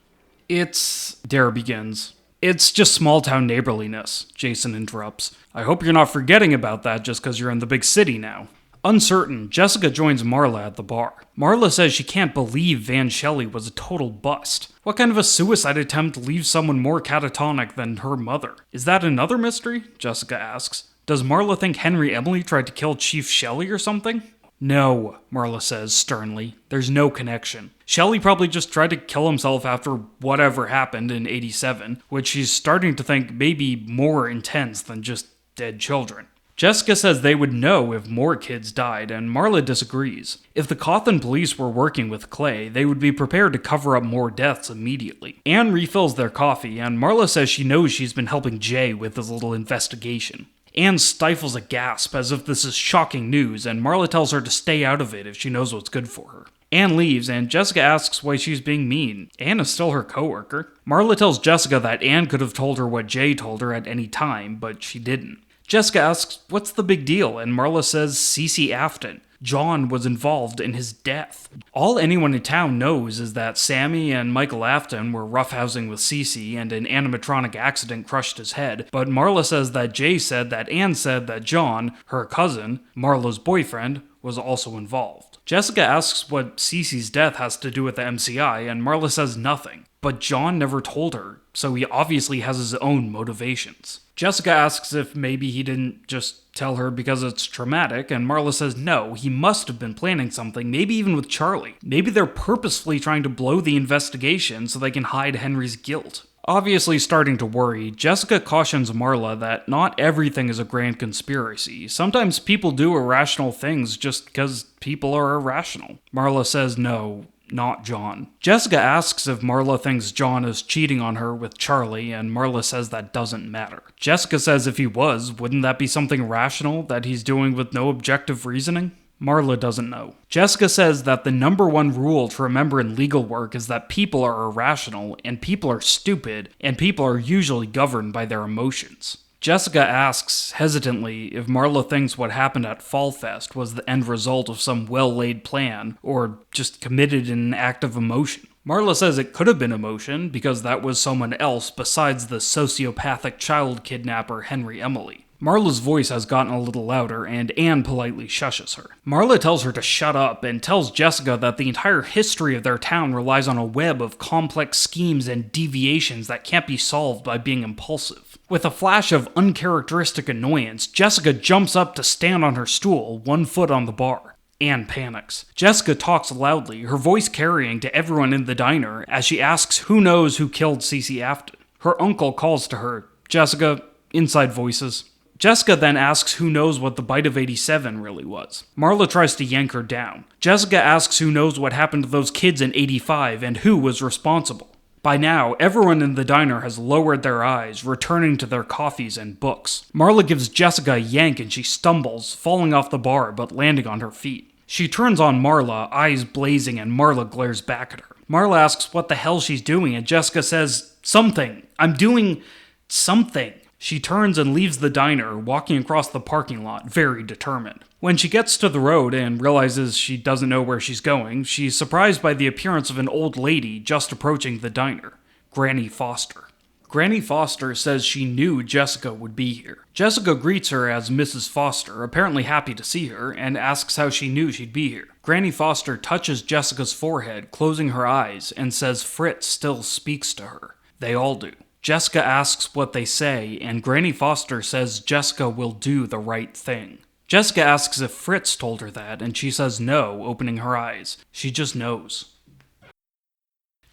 Dare begins. It's just small-town neighborliness, Jason interrupts. I hope you're not forgetting about that just because you're in the big city now. Uncertain, Jessica joins Marla at the bar. Marla says she can't believe Van Shelley was a total bust. What kind of a suicide attempt leaves someone more catatonic than her mother? Is that another mystery? Jessica asks. Does Marla think Henry Emily tried to kill Chief Shelley or something? No, Marla says sternly. There's no connection. Shelley probably just tried to kill himself after whatever happened in '87, which she's starting to think may be more intense than just dead children. Jessica says they would know if more kids died, and Marla disagrees. If the Cawthon police were working with Clay, they would be prepared to cover up more deaths immediately. Anne refills their coffee, and Marla says she knows she's been helping Jay with his little investigation. Anne stifles a gasp as if this is shocking news, and Marla tells her to stay out of it if she knows what's good for her. Anne leaves, and Jessica asks why she's being mean. Anne is still her coworker. Marla tells Jessica that Anne could have told her what Jay told her at any time, but she didn't. Jessica asks, what's the big deal? And Marla says Cece Afton. John was involved in his death. All anyone in town knows is that Sammy and Michael Afton were roughhousing with Cece and an animatronic accident crushed his head, but Marla says that Jay said that Anne said that John, her cousin, Marla's boyfriend, was also involved. Jessica asks what Cece's death has to do with the MCI, and Marla says nothing. But John never told her, so he obviously has his own motivations. Jessica asks if maybe he didn't just tell her because it's traumatic, and Marla says no, he must have been planning something, maybe even with Charlie. Maybe they're purposefully trying to blow the investigation so they can hide Henry's guilt. Obviously starting to worry, Jessica cautions Marla that not everything is a grand conspiracy. Sometimes people do irrational things just because people are irrational. Marla says no, not John. Jessica asks if Marla thinks John is cheating on her with Charlie, and Marla says that doesn't matter. Jessica says if he was, wouldn't that be something rational that he's doing with no objective reasoning? Marla doesn't know. Jessica says that the number one rule to remember in legal work is that people are irrational, and people are stupid, and people are usually governed by their emotions. Jessica asks, hesitantly, if Marla thinks what happened at Fall Fest was the end result of some well-laid plan, or just committed in an act of emotion. Marla says it could have been emotion, because that was someone else besides the sociopathic child kidnapper Henry Emily. Marla's voice has gotten a little louder, and Anne politely shushes her. Marla tells her to shut up, and tells Jessica that the entire history of their town relies on a web of complex schemes and deviations that can't be solved by being impulsive. With a flash of uncharacteristic annoyance, Jessica jumps up to stand on her stool, one foot on the bar. Anne panics. Jessica talks loudly, her voice carrying to everyone in the diner as she asks who knows who killed Cece Afton. Her uncle calls to her, "Jessica," inside voices. Jessica then asks who knows what the bite of 87 really was. Marla tries to yank her down. Jessica asks who knows what happened to those kids in 85 and who was responsible. By now, everyone in the diner has lowered their eyes, returning to their coffees and books. Marla gives Jessica a yank and she stumbles, falling off the bar but landing on her feet. She turns on Marla, eyes blazing, and Marla glares back at her. Marla asks what the hell she's doing and Jessica says, "Something. I'm doing something." She turns and leaves the diner, walking across the parking lot, very determined. When she gets to the road and realizes she doesn't know where she's going, she's surprised by the appearance of an old lady just approaching the diner, Granny Foster. Granny Foster says she knew Jessica would be here. Jessica greets her as Mrs. Foster, apparently happy to see her, and asks how she knew she'd be here. Granny Foster touches Jessica's forehead, closing her eyes, and says Fritz still speaks to her. They all do. Jessica asks what they say, and Granny Foster says Jessica will do the right thing. Jessica asks if Fritz told her that, and she says no, opening her eyes. She just knows.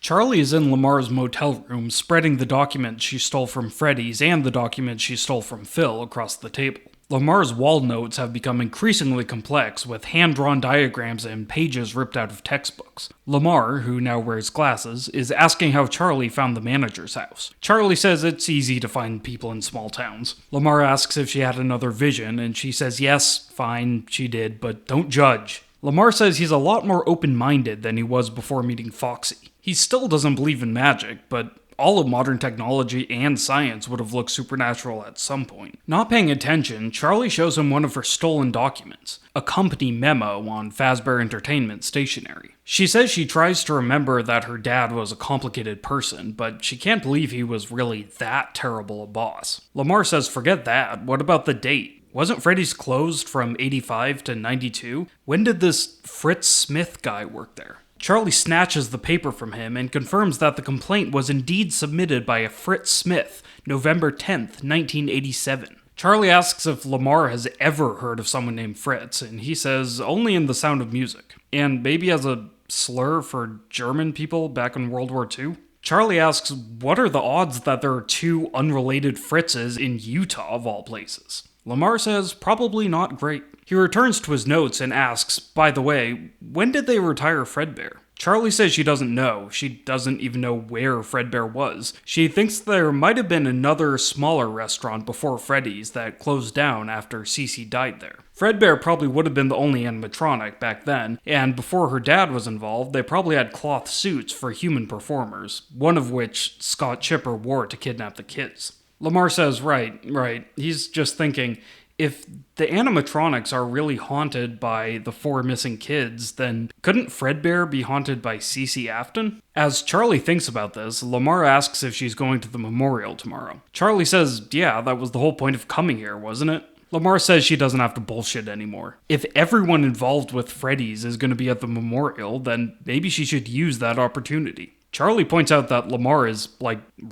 Charlie is in Lamar's motel room, spreading the documents she stole from Freddy's and the documents she stole from Phil across the table. Lamar's wall notes have become increasingly complex, with hand-drawn diagrams and pages ripped out of textbooks. Lamar, who now wears glasses, is asking how Charlie found the manager's house. Charlie says it's easy to find people in small towns. Lamar asks if she had another vision, and she says yes, fine, she did, but don't judge. Lamar says he's a lot more open-minded than he was before meeting Foxy. He still doesn't believe in magic, but all of modern technology and science would have looked supernatural at some point. Not paying attention, Charlie shows him one of her stolen documents, a company memo on Fazbear Entertainment stationery. She says she tries to remember that her dad was a complicated person, but she can't believe he was really that terrible a boss. Lamar says forget that, what about the date? Wasn't Freddy's closed from 85 to 92? When did this Fritz Smith guy work there? Charlie snatches the paper from him and confirms that the complaint was indeed submitted by a Fritz Smith, November 10th, 1987. Charlie asks if Lamar has ever heard of someone named Fritz, and he says only in The Sound of Music, and maybe as a slur for German people back in World War II. Charlie asks what are the odds that there are two unrelated Fritzes in Utah of all places. Lamar says probably not great. He returns to his notes and asks, by the way, when did they retire Fredbear? Charlie says she doesn't know. She doesn't even know where Fredbear was. She thinks there might have been another smaller restaurant before Freddy's that closed down after Cece died there. Fredbear probably would have been the only animatronic back then, and before her dad was involved, they probably had cloth suits for human performers, one of which Scott Chipper wore to kidnap the kids. Lamar says, right. He's just thinking, if the animatronics are really haunted by the 4 missing kids, then couldn't Fredbear be haunted by Cece Afton? As Charlie thinks about this, Lamar asks if she's going to the memorial tomorrow. Charlie says, yeah, that was the whole point of coming here, wasn't it? Lamar says she doesn't have to bullshit anymore. If everyone involved with Freddy's is going to be at the memorial, then maybe she should use that opportunity. Charlie points out that Lamar is,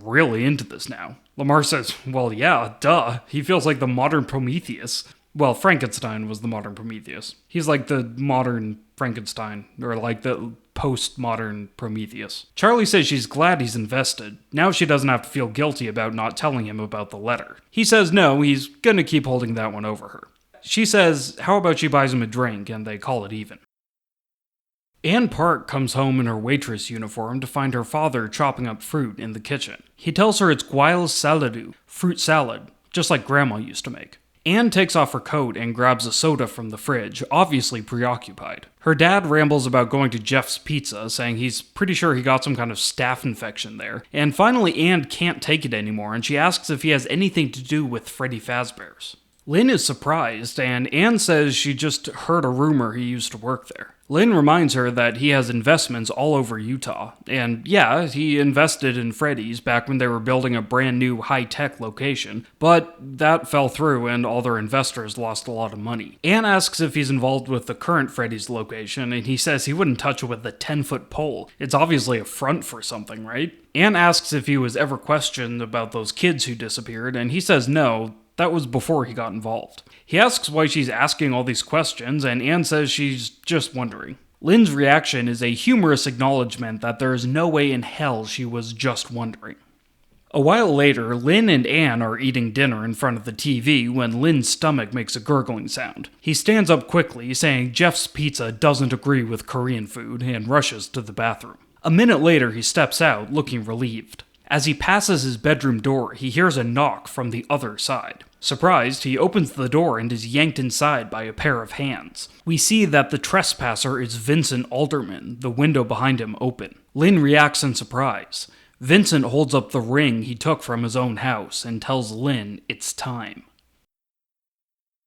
really into this now. Lamar says, well, yeah, duh. He feels like the modern Prometheus. Well, Frankenstein was the modern Prometheus. He's like the modern Frankenstein, or like the post-modern Prometheus. Charlie says she's glad he's invested. Now she doesn't have to feel guilty about not telling him about the letter. He says no, he's gonna keep holding that one over her. She says, how about she buys him a drink, and they call it even. Ann Park comes home in her waitress uniform to find her father chopping up fruit in the kitchen. He tells her it's guayles saladu, fruit salad, just like Grandma used to make. Ann takes off her coat and grabs a soda from the fridge, obviously preoccupied. Her dad rambles about going to Jeff's Pizza, saying he's pretty sure he got some kind of staph infection there. And finally Ann can't take it anymore, and she asks if he has anything to do with Freddy Fazbear's. Lynn is surprised, and Ann says she just heard a rumor he used to work there. Lynn reminds her that he has investments all over Utah, and yeah, he invested in Freddy's back when they were building a brand new high-tech location, but that fell through and all their investors lost a lot of money. Ann asks if he's involved with the current Freddy's location, and he says he wouldn't touch it with a 10-foot pole. It's obviously a front for something, right? Ann asks if he was ever questioned about those kids who disappeared, and he says no. That was before he got involved. He asks why she's asking all these questions, and Anne says she's just wondering. Lynn's reaction is a humorous acknowledgement that there is no way in hell she was just wondering. A while later, Lynn and Anne are eating dinner in front of the TV when Lynn's stomach makes a gurgling sound. He stands up quickly, saying Jeff's pizza doesn't agree with Korean food, and rushes to the bathroom. A minute later, he steps out, looking relieved. As he passes his bedroom door, he hears a knock from the other side. Surprised, he opens the door and is yanked inside by a pair of hands. We see that the trespasser is Vincent Alderman, the window behind him open. Lynn reacts in surprise. Vincent holds up the ring he took from his own house and tells Lynn it's time.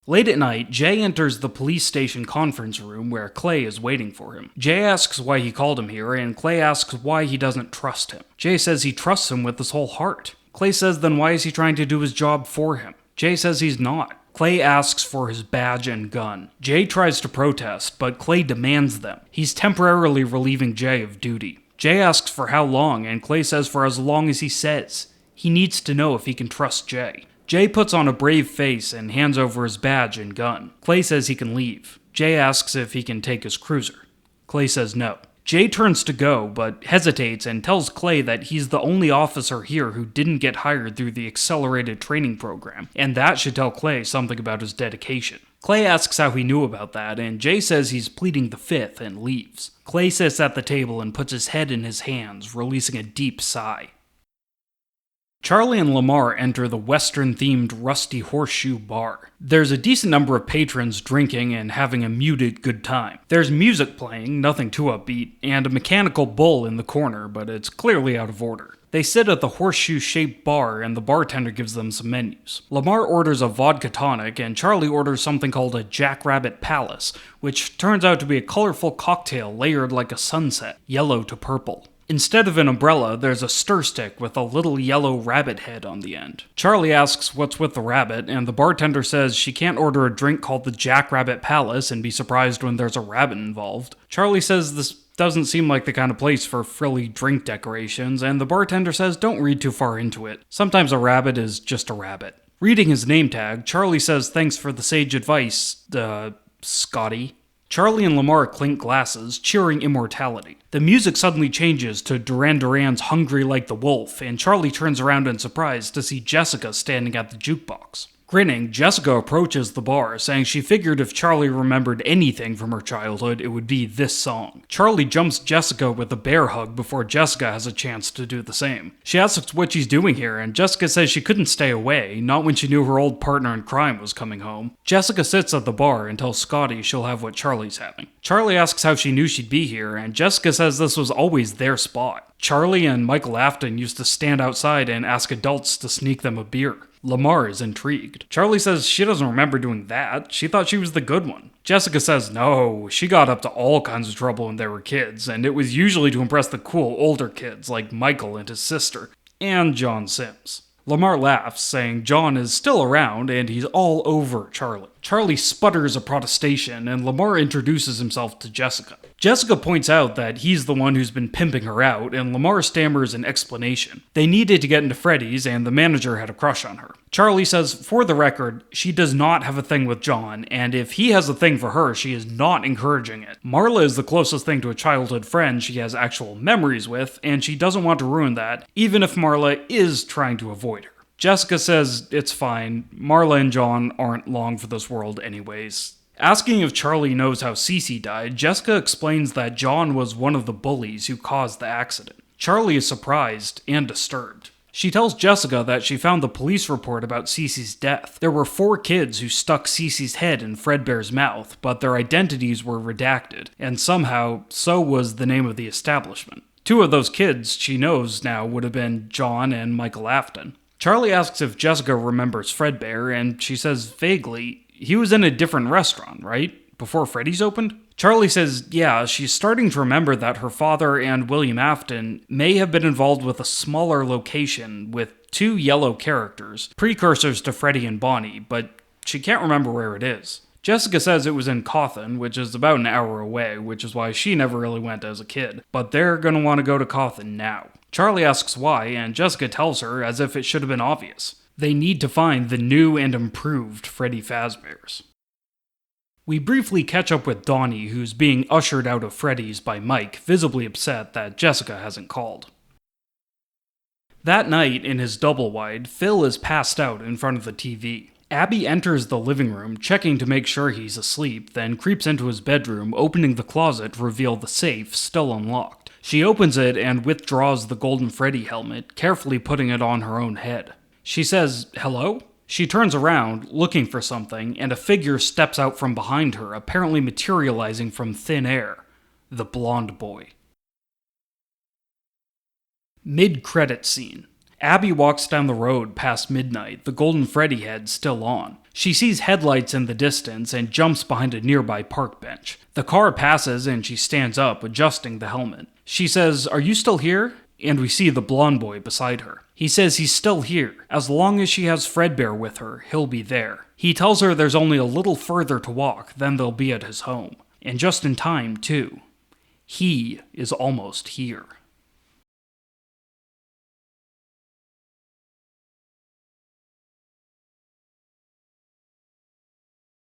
Late at night, Jay enters the police station conference room where Clay is waiting for him. Jay asks why he called him here, and Clay asks why he doesn't trust him. Jay says he trusts him with his whole heart. Clay says then why is he trying to do his job for him? Jay says he's not. Clay asks for his badge and gun. Jay tries to protest, but Clay demands them. He's temporarily relieving Jay of duty. Jay asks for how long, and Clay says for as long as he says. He needs to know if he can trust Jay. Jay puts on a brave face and hands over his badge and gun. Clay says he can leave. Jay asks if he can take his cruiser. Clay says no. Jay turns to go, but hesitates and tells Clay that he's the only officer here who didn't get hired through the accelerated training program, and that should tell Clay something about his dedication. Clay asks how he knew about that, and Jay says he's pleading the fifth and leaves. Clay sits at the table and puts his head in his hands, releasing a deep sigh. Charlie and Lamar enter the Western-themed Rusty Horseshoe Bar. There's a decent number of patrons drinking and having a muted good time. There's music playing, nothing too upbeat, and a mechanical bull in the corner, but it's clearly out of order. They sit at the horseshoe-shaped bar, and the bartender gives them some menus. Lamar orders a vodka tonic, and Charlie orders something called a Jackrabbit Palace, which turns out to be a colorful cocktail layered like a sunset, yellow to purple. Instead of an umbrella, there's a stir stick with a little yellow rabbit head on the end. Charlie asks what's with the rabbit, and the bartender says she can't order a drink called the Jackrabbit Palace and be surprised when there's a rabbit involved. Charlie says this doesn't seem like the kind of place for frilly drink decorations, and the bartender says don't read too far into it. Sometimes a rabbit is just a rabbit. Reading his name tag, Charlie says thanks for the sage advice, Scotty. Charlie and Lamar clink glasses, cheering immortality. The music suddenly changes to Duran Duran's Hungry Like the Wolf, and Charlie turns around in surprise to see Jessica standing at the jukebox. Grinning, Jessica approaches the bar, saying she figured if Charlie remembered anything from her childhood, it would be this song. Charlie jumps Jessica with a bear hug before Jessica has a chance to do the same. She asks what she's doing here, and Jessica says she couldn't stay away, not when she knew her old partner in crime was coming home. Jessica sits at the bar and tells Scotty she'll have what Charlie's having. Charlie asks how she knew she'd be here, and Jessica says this was always their spot. Charlie and Michael Afton used to stand outside and ask adults to sneak them a beer. Lamar is intrigued. Charlie says she doesn't remember doing that. She thought she was the good one. Jessica says no, she got up to all kinds of trouble when they were kids, and it was usually to impress the cool older kids like Michael and his sister, and John Sims. Lamar laughs, saying John is still around and he's all over Charlie. Charlie sputters a protestation, and Lamar introduces himself to Jessica. Jessica points out that he's the one who's been pimping her out, and Lamar stammers an explanation. They needed to get into Freddy's, and the manager had a crush on her. Charlie says, for the record, she does not have a thing with John, and if he has a thing for her, she is not encouraging it. Marla is the closest thing to a childhood friend she has actual memories with, and she doesn't want to ruin that, even if Marla is trying to avoid her. Jessica says it's fine, Marla and John aren't long for this world anyways. Asking if Charlie knows how Cece died, Jessica explains that John was one of the bullies who caused the accident. Charlie is surprised and disturbed. She tells Jessica that she found the police report about Cece's death. There were 4 kids who stuck Cece's head in Fredbear's mouth, but their identities were redacted, and somehow, so was the name of the establishment. 2 of those kids she knows now would have been John and Michael Afton. Charlie asks if Jessica remembers Fredbear, and she says vaguely, he was in a different restaurant, right? Before Freddy's opened? Charlie says, yeah, she's starting to remember that her father and William Afton may have been involved with a smaller location with 2 yellow characters, precursors to Freddy and Bonnie, but she can't remember where it is. Jessica says it was in Cawthon, which is about an hour away, which is why she never really went as a kid, but they're going to want to go to Cawthon now. Charlie asks why, and Jessica tells her as if it should have been obvious. They need to find the new and improved Freddy Fazbears. We briefly catch up with Donnie, who's being ushered out of Freddy's by Mike, visibly upset that Jessica hasn't called. That night, in his double-wide, Phil is passed out in front of the TV. Abby enters the living room, checking to make sure he's asleep, then creeps into his bedroom, opening the closet to reveal the safe, still unlocked. She opens it and withdraws the Golden Freddy helmet, carefully putting it on her own head. She says, "Hello?" She turns around, looking for something, and a figure steps out from behind her, apparently materializing from thin air. The blonde boy. Mid-credit scene. Abby walks down the road past midnight, the Golden Freddy head still on. She sees headlights in the distance and jumps behind a nearby park bench. The car passes and she stands up, adjusting the helmet. She says, "Are you still here?" And we see the blonde boy beside her. He says he's still here. As long as she has Fredbear with her, he'll be there. He tells her there's only a little further to walk, then they'll be at his home. And just in time, too. He is almost here.